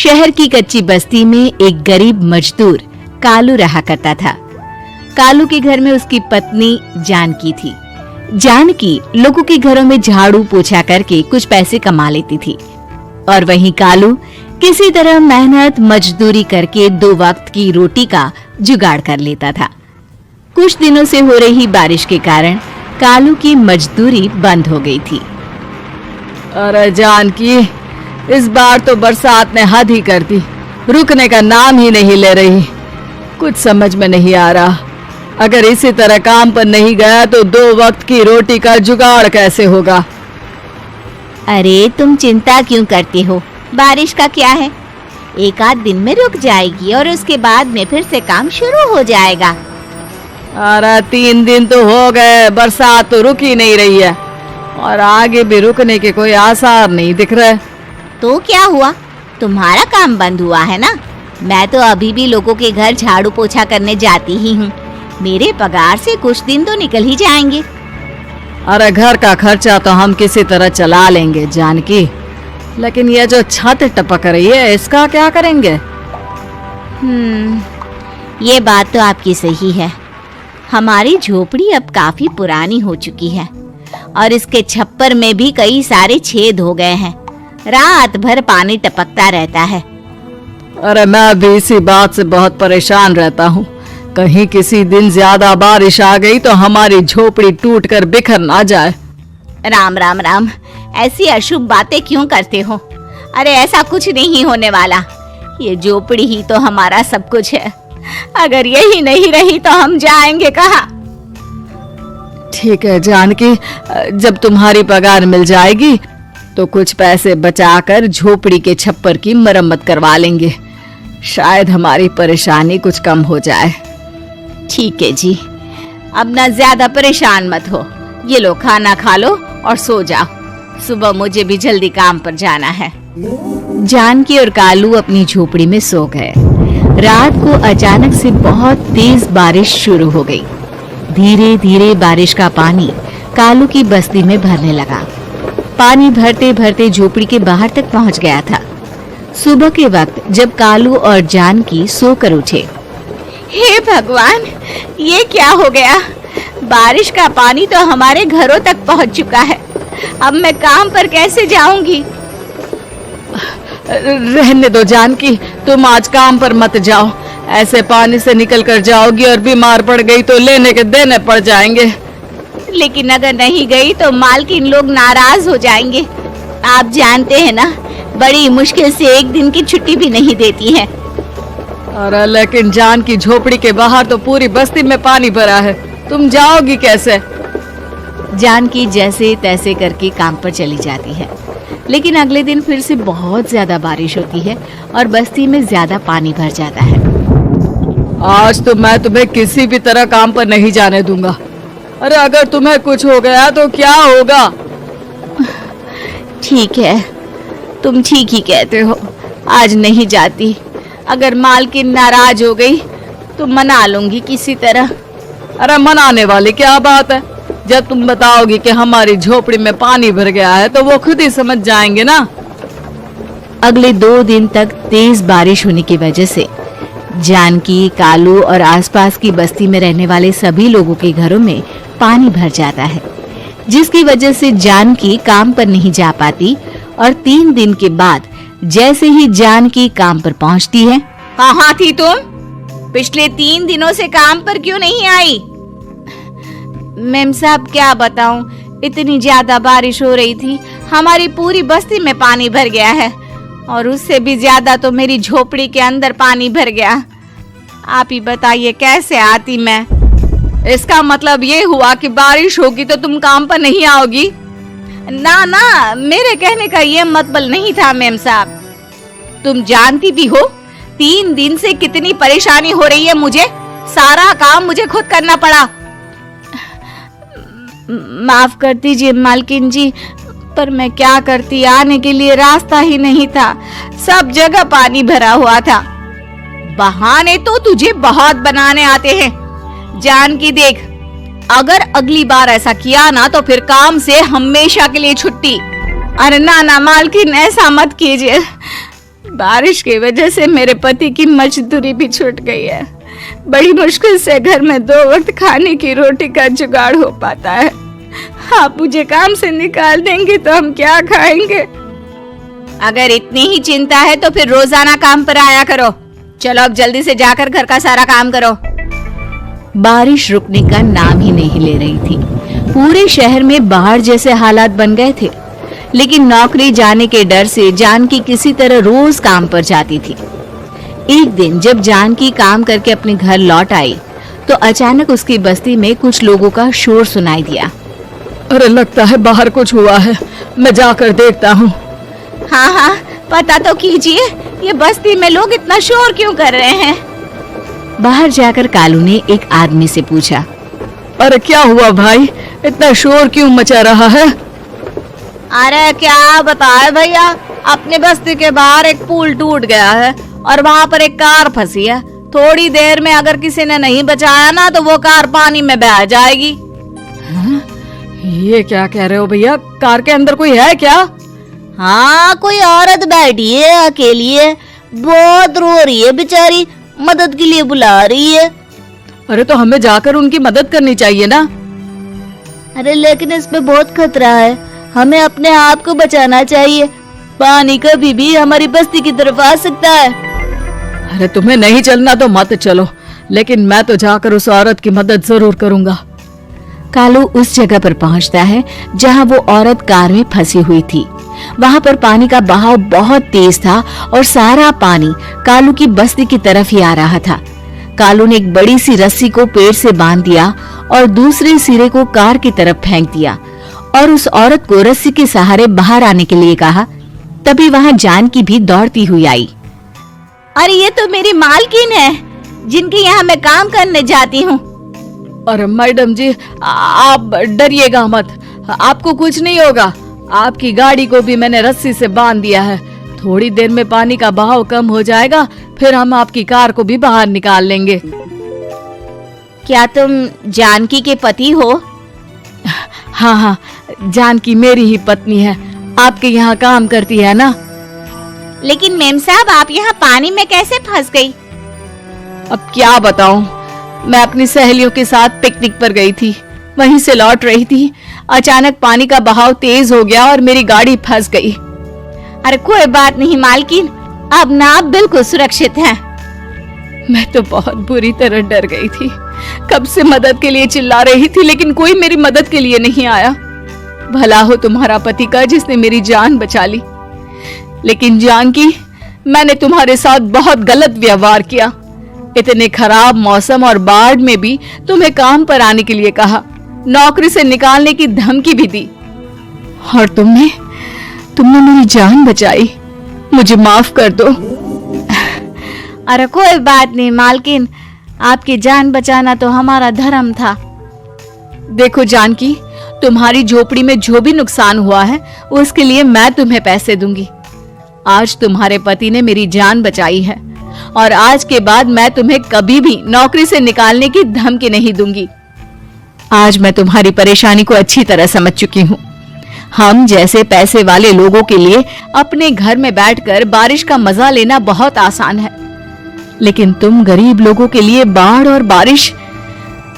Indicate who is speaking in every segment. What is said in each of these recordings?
Speaker 1: शहर की कच्ची बस्ती में एक गरीब मजदूर कालू रहा करता था। कालू के घर में उसकी पत्नी जानकी थी। जानकी लोगों के घरों में झाड़ू पोछा करके कुछ पैसे कमा लेती थी और वहीं कालू किसी तरह मेहनत मजदूरी करके 2 वक्त की रोटी का जुगाड़ कर लेता था। कुछ दिनों से हो रही बारिश के कारण कालू की मजदूरी बंद हो गई थी।
Speaker 2: अरे जानकी, इस बार तो बरसात ने हद ही कर दी, रुकने का नाम ही नहीं ले रही। कुछ समझ में नहीं आ रहा, अगर इसी तरह काम पर नहीं गया तो 2 वक्त की रोटी का जुगाड़ कैसे होगा।
Speaker 1: अरे तुम चिंता क्यों करते हो, बारिश का क्या है, 1 आध दिन में रुक जाएगी और उसके बाद में फिर से काम शुरू हो जाएगा।
Speaker 2: अरे 3 दिन तो हो गए, बरसात तो रुक ही नहीं रही है और आगे भी रुकने के कोई आसार नहीं दिख रहे।
Speaker 1: तो क्या हुआ, तुम्हारा काम बंद हुआ है ना? मैं तो अभी भी लोगों के घर झाड़ू पोछा करने जाती ही हूँ। मेरे पगार से कुछ दिन तो निकल ही जाएंगे।
Speaker 2: अरे घर का खर्चा तो हम किसी तरह चला लेंगे जानकी, लेकिन ये जो छत टपक रही है इसका क्या करेंगे?
Speaker 1: ये बात तो आपकी सही है। हमारी झोपड़ी अब काफी पुरानी हो चुकी है और इसके छप्पर में भी कई सारे छेद हो गए हैं। रात भर पानी टपकता रहता है।
Speaker 2: अरे मैं भी इसी बात से बहुत परेशान रहता हूँ। कहीं किसी दिन ज्यादा बारिश आ गई तो हमारी झोपड़ी टूटकर बिखर ना जाए।
Speaker 1: राम राम राम, ऐसी अशुभ बातें क्यों करते हो? अरे ऐसा कुछ नहीं होने वाला। ये झोपड़ी ही तो हमारा सब कुछ है। अगर यही नहीं रही तो हम जाएंगे कहाँ?
Speaker 2: ठीक है जानकी, जब तुम्हारी पगार मिल जाएगी तो कुछ पैसे बचाकर झोपड़ी के छप्पर की मरम्मत करवा लेंगे। शायद हमारी परेशानी कुछ कम हो जाए।
Speaker 1: ठीक है जी, अब ना ज्यादा परेशान मत हो। ये लो, खाना खा लो और सो जाओ। सुबह मुझे भी जल्दी काम पर जाना है। जानकी और कालू अपनी झोपड़ी में सो गए। रात को अचानक से बहुत तेज बारिश शुरू हो गई। धीरे धीरे बारिश का पानी कालू की बस्ती में भरने लगा। पानी भरते भरते झोपड़ी के बाहर तक पहुंच गया था। सुबह के वक्त जब कालू और जानकी सोकर उठे, हे भगवान, ये क्या हो गया? बारिश का पानी तो हमारे घरों तक पहुंच चुका है। अब मैं काम पर कैसे जाऊंगी?
Speaker 2: रहने दो जानकी, तुम आज काम पर मत जाओ। ऐसे पानी से निकल कर जाओगी और बीमार पड़ गई तो लेने के देने पड़ जाएंगे।
Speaker 1: लेकिन अगर नहीं गई तो मालकिन लोग नाराज हो जाएंगे। आप जानते हैं ना, बड़ी मुश्किल से 1 दिन की छुट्टी भी नहीं देती है।
Speaker 2: अरे लेकिन जानकी, झोपड़ी के बाहर तो पूरी बस्ती में पानी भरा है, तुम जाओगी कैसे?
Speaker 1: जानकी जैसे तैसे करके काम पर चली जाती है, लेकिन अगले दिन फिर से बहुत ज्यादा बारिश होती है और बस्ती में ज्यादा पानी भर जाता है।
Speaker 2: आज तो मैं तुम्हें किसी भी तरह काम पर नहीं जाने दूंगा। अरे अगर तुम्हें कुछ हो गया तो क्या होगा?
Speaker 1: ठीक है, तुम ठीक ही कहते हो, आज नहीं जाती। अगर मालकिन नाराज हो गई तो मना लूंगी किसी तरह।
Speaker 2: अरे मनाने वाली क्या बात है? जब तुम बताओगी कि हमारी झोपड़ी में पानी भर गया है तो वो खुद ही समझ जाएंगे ना।
Speaker 1: अगले 2 दिन तक तेज बारिश होने की वजह से जानकी, कालू और आसपास की बस्ती में रहने वाले सभी लोगों के घरों में पानी भर जाता है, जिसकी वजह से जानकी काम पर नहीं जा पाती। और 3 दिन के बाद जैसे ही जानकी काम पर पहुंचती है, कहाँ थी तुम? पिछले 3 दिनों से काम पर क्यों नहीं आई? मेम साहब क्या बताऊं, इतनी ज्यादा बारिश हो रही थी, हमारी पूरी बस्ती में पानी भर गया है और उससे भी ज्यादा तो मेरी झोपड़ी के अंदर पानी भर गया। आप ही बताइए कैसे आती मैं?
Speaker 2: इसका मतलब ये हुआ कि बारिश होगी तो तुम काम पर नहीं आओगी?
Speaker 1: ना ना, मेरे कहने का ये मतलब नहीं था मेम साहब। तुम जानती भी हो 3 दिन से कितनी परेशानी हो रही है मुझे। सारा काम मुझे खुद करना पड़ा। माफ कर दीजिए मालकिन जी, पर मैं क्या करती, आने के लिए रास्ता ही नहीं था, सब जगह पानी भरा हुआ था। बहाने तो तुझे बहुत बनाने आते हैं। जानकी देख, अगर अगली बार ऐसा किया ना तो फिर काम से हमेशा के लिए छुट्टी। अरे ना ना मालकिन, ऐसा मत कीजिए। बारिश की वजह से मेरे पति की मजदूरी भी छूट गई है। बड़ी मुश्किल से घर में 2 वक्त खाने की रोटी का जुगाड़ हो पाता है। आप मुझे काम से निकाल देंगे तो हम क्या खाएंगे? अगर इतनी ही चिंता है तो फिर रोजाना काम पर आया करो। चलो अब जल्दी से जाकर घर का सारा काम करो। बारिश रुकने का नाम ही नहीं ले रही थी। पूरे शहर में बाढ़ जैसे हालात बन गए थे। लेकिन नौकरी जाने के डर से जानकी किसी तरह रोज काम पर जाती थी। एक दिन जब जानकी काम करके अपने घर लौट आई तो अचानक उसकी बस्ती में कुछ लोगों का शोर सुनाई दिया।
Speaker 2: अरे लगता है बाहर कुछ हुआ है, मैं जाकर देखता हूँ।
Speaker 1: हाँ हाँ, पता तो कीजिए, ये बस्ती में लोग इतना शोर क्यों कर रहे हैं? बाहर जाकर कालू ने एक आदमी से पूछा।
Speaker 2: अरे क्या हुआ भाई, इतना शोर क्यों मचा रहा है?
Speaker 1: अरे क्या बताए भैया, अपने बस्ती के बाहर एक पुल टूट गया है और वहाँ पर एक कार फंसी है। थोड़ी देर में अगर किसी ने नहीं बचाया ना तो वो कार पानी में बह जाएगी।
Speaker 2: हाँ? ये क्या कह रहे हो भैया, कार के अंदर कोई है क्या?
Speaker 1: हाँ, कोई औरत बैठी है, अकेली है, बहुत रो रही है बेचारी, मदद के लिए बुला रही है।
Speaker 2: अरे तो हमें जाकर उनकी मदद करनी चाहिए ना।
Speaker 1: अरे लेकिन इसमें बहुत खतरा है, हमें अपने आप को बचाना चाहिए। पानी कभी भी हमारी बस्ती की तरफ आ सकता है।
Speaker 2: अरे तुम्हें नहीं चलना तो मत चलो, लेकिन मैं तो जाकर उस औरत की मदद जरूर करूंगा।
Speaker 1: कालू उस जगह पर पहुंचता है जहां वो औरत कार में फंसी हुई थी। वहां पर पानी का बहाव बहुत तेज था और सारा पानी कालू की बस्ती की तरफ ही आ रहा था। कालू ने एक बड़ी सी रस्सी को पेड़ से बांध दिया और दूसरे सिरे को कार की तरफ फेंक दिया और उस औरत को रस्सी के सहारे बाहर आने के लिए कहा। तभी वहां जानकी भी दौड़ती हुई आई। अरे ये तो मेरी मालकिन है, जिनके यहाँ मैं काम करने जाती हूँ।
Speaker 2: अरे मैडम जी, आप डरिएगा मत, आपको कुछ नहीं होगा। आपकी गाड़ी को भी मैंने रस्सी से बांध दिया है। थोड़ी देर में पानी का बहाव कम हो जाएगा, फिर हम आपकी कार को भी बाहर निकाल लेंगे।
Speaker 1: क्या तुम जानकी के पति हो?
Speaker 2: हाँ हाँ, जानकी मेरी ही पत्नी है, आपके यहाँ काम करती है ना।
Speaker 1: लेकिन मेम साहब, आप यहाँ पानी में कैसे फंस गई?
Speaker 2: अब क्या बताऊं, मैं अपनी सहेलियों के साथ पिकनिक पर गई थी, वहीं से लौट रही थी। अचानक पानी का बहाव तेज हो गया और मेरी गाड़ी फंस गई।
Speaker 1: अरे कोई बात नहीं मालकिन, अब ना आप बिल्कुल सुरक्षित हैं।
Speaker 2: मैं तो बहुत बुरी तरह डर गई थी, कब से मदद के लिए चिल्ला रही थी, लेकिन कोई मेरी मदद के लिए नहीं आया। भला हो तुम्हारा पति का जिसने मेरी जान बचा ली। लेकिन जानकी, मैंने तुम्हारे साथ बहुत गलत व्यवहार किया। इतने खराब मौसम और बाढ़ में भी तुम्हें काम पर आने के लिए कहा, नौकरी से निकालने की धमकी भी दी, और तुमने मेरी जान बचाई। मुझे माफ कर दो।
Speaker 1: अरे कोई बात नहीं मालकिन, आपकी जान बचाना तो हमारा धर्म था।
Speaker 2: देखो जानकी, तुम्हारी झोपड़ी में जो भी नुकसान हुआ है उसके लिए मैं तुम्हें पैसे दूंगी। आज तुम्हारे पति ने मेरी जान बचाई है और आज के बाद मैं तुम्हें कभी भी नौकरी से निकालने की धमकी नहीं दूंगी। आज मैं तुम्हारी परेशानी को अच्छी तरह समझ चुकी हूँ। हम जैसे पैसे वाले लोगों के लिए अपने घर में बैठकर बारिश का मजा लेना बहुत आसान है, लेकिन तुम गरीब लोगों के लिए बाढ़ और बारिश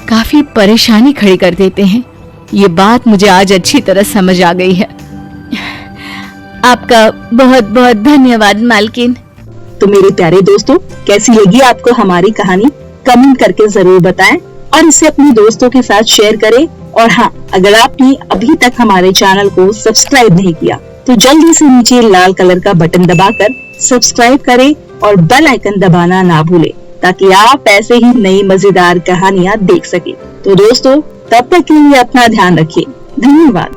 Speaker 2: काफी परेशानी खड़ी कर देते हैं। ये बात मुझे आज अच्छी तरह समझ आ गई है।
Speaker 1: आपका बहुत बहुत धन्यवाद मालकिन।
Speaker 3: तो मेरे प्यारे दोस्तों, कैसी लगी आपको हमारी कहानी? कमेंट करके जरूर बताएं और इसे अपने दोस्तों के साथ शेयर करें। और हाँ, अगर आपने अभी तक हमारे चैनल को सब्सक्राइब नहीं किया तो जल्दी से नीचे लाल कलर का बटन दबाकर सब्सक्राइब करें और बेल आइकन दबाना ना भूलें, ताकि आप ऐसे ही नई मजेदार कहानियाँ देख सके। तो दोस्तों, तब तक के लिए अपना ध्यान रखिए। धन्यवाद।